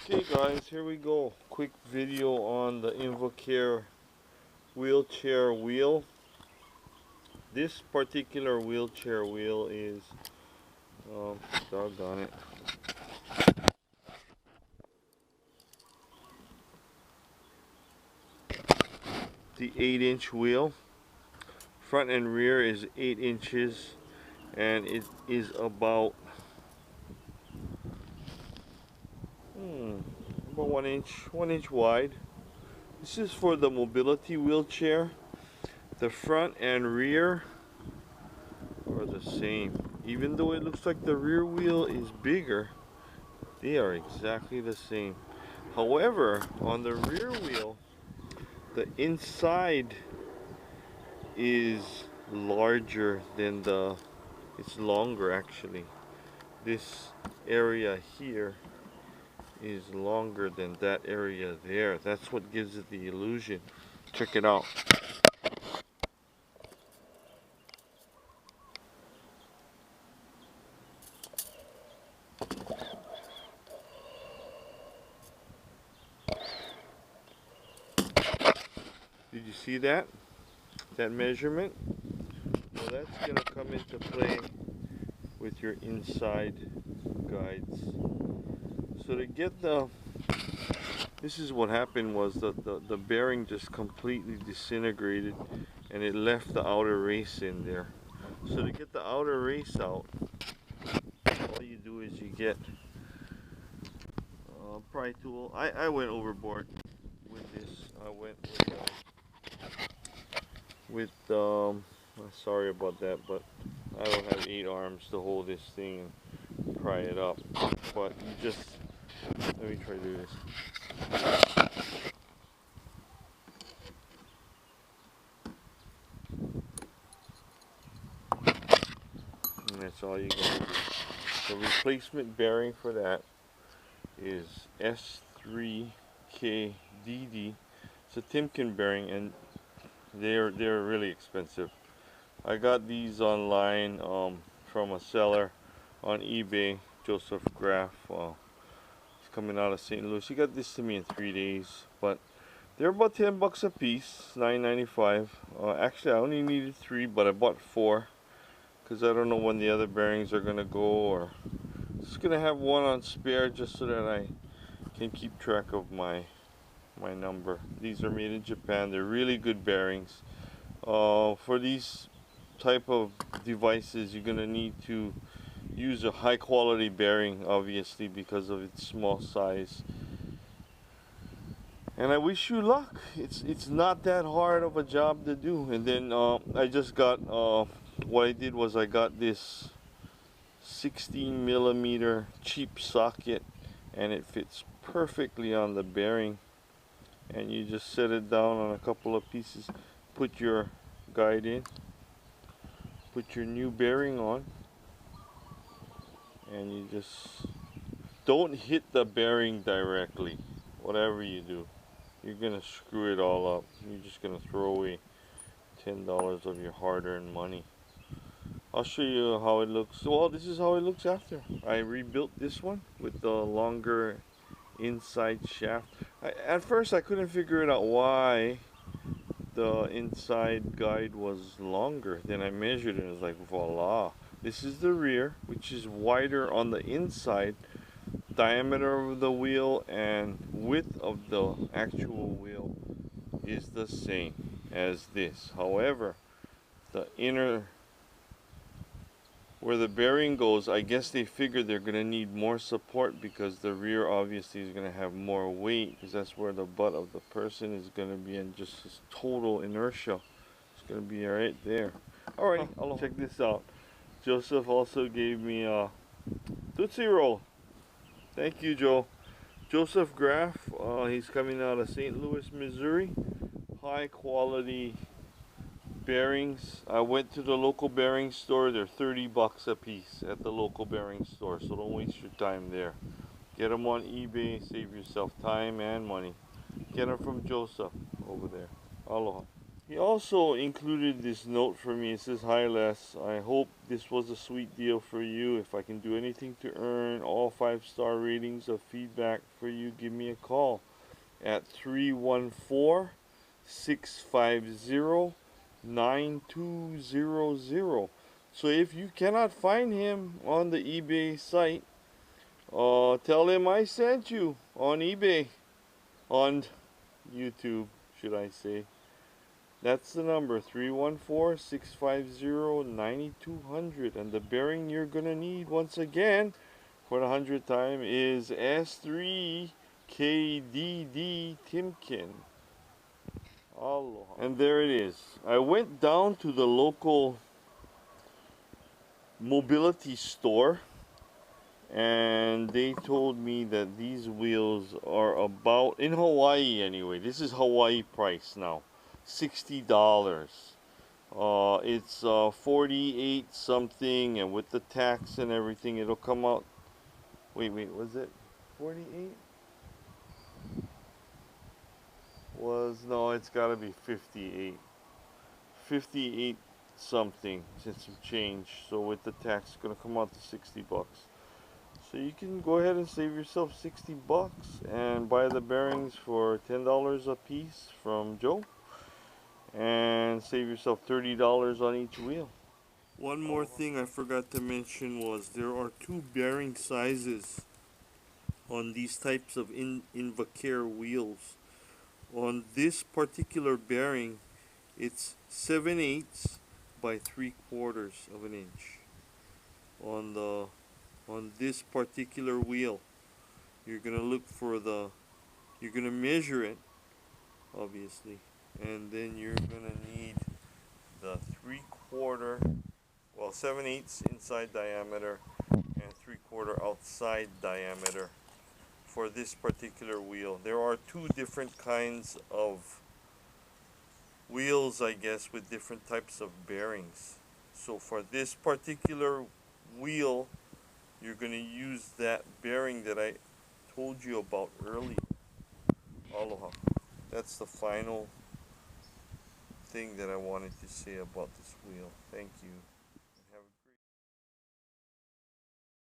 Okay guys, here we go. Quick video on the Invacare wheelchair wheel. This particular wheelchair wheel is, doggone it. The 8-inch wheel. Front and rear is 8 inches and it is about 1 inch wide. This is for the mobility wheelchair. The front and rear are the same. Even though it looks like the rear wheel is bigger, they are exactly the same. However, on the rear wheel, the inside is larger than it's longer actually. This area here is longer than that area there. That's what gives it the illusion. Check it out. Did you see that? That measurement? Well, that's going to come into play with your inside guides. So to get this is what happened was the bearing just completely disintegrated and it left the outer race in there. So to get the outer race out, all you do is you get a pry tool. I went overboard with this. I went with sorry about that, but I don't have 8 arms to hold this thing and pry it up. But you just, let me try to do this. And that's all you gotta do. The replacement bearing for that is S3KDD. It's a Timken bearing and they're really expensive. I got these online from a seller on eBay, Joseph Graff. He's coming out of St. Louis. He got this to me in 3 days, but they're about 10 bucks a piece, $9.95. Actually, I only needed 3, but I bought 4 because I don't know when the other bearings are gonna go, or just gonna have one on spare just so that I can keep track of my number. These are made in Japan. They're really good bearings. For these type of devices, you're gonna need to use a high quality bearing, obviously, because of its small size. And I wish you luck. It's not that hard of a job to do. And then I just got what I did was I got this 16mm cheap socket, and it fits perfectly on the bearing. And you just set it down on a couple of pieces, put your guide in, put your new bearing on, and you just don't hit the bearing directly. Whatever you do, you're gonna screw it all up. You're just gonna throw away $10 of your hard-earned money. I'll show you how it looks. Well, this is how it looks after. I rebuilt this one with the longer inside shaft. At first I couldn't figure it out why the inside guide was longer. Then I measured it and it was like, voila. This is the rear, which is wider on the inside. Diameter of the wheel and width of the actual wheel is the same as this. However, the inner, where the bearing goes, I guess they figured they're going to need more support because the rear obviously is going to have more weight, because that's where the butt of the person is going to be, and just this total inertia is going to be right there. Alright, check this out. Joseph also gave me a Tootsie Roll. Thank you, Joe. Joseph Graff, he's coming out of St. Louis, Missouri. High quality bearings. I went to the local bearing store. They're 30 bucks a piece at the local bearing store, so don't waste your time there. Get them on eBay, save yourself time and money. Get them from Joseph over there. Aloha. He also included this note for me. It says, "Hi Les, I hope this was a sweet deal for you. If I can do anything to earn all 5-star ratings of feedback for you, give me a call at 314-650-9200. So if you cannot find him on the eBay site, tell him I sent you on eBay, on YouTube, should I say. That's the number, 314-650-9200. And the bearing you're going to need, once again, for the 100th time, is S3KDD Timken. Aloha. And there it is. I went down to the local mobility store, and they told me that these wheels are about, in Hawaii anyway, this is Hawaii price now, $60. It's 48 something, and with the tax and everything, it'll come out. Wait, was it 48? No, it's got to be 58. 58 something, since some change. So with the tax, it's gonna come out to 60 bucks. So you can go ahead and save yourself 60 bucks and buy the bearings for $10 a piece from Joe, and save yourself $30 on each wheel. One more thing I forgot to mention was there are two bearing sizes on these types of Invacare wheels. On this particular bearing, it's 7/8 by 3/4 of an inch. On this particular wheel, you're gonna look for you're gonna measure it, obviously, and then you're gonna need the 3/4, well, 7/8 inside diameter and 3/4 outside diameter for this particular wheel. There are two different kinds of wheels, I guess, with different types of bearings. So for this particular wheel, you're going to use that bearing that I told you about earlier. Aloha. That's the final thing that I wanted to say about this wheel. Thank you.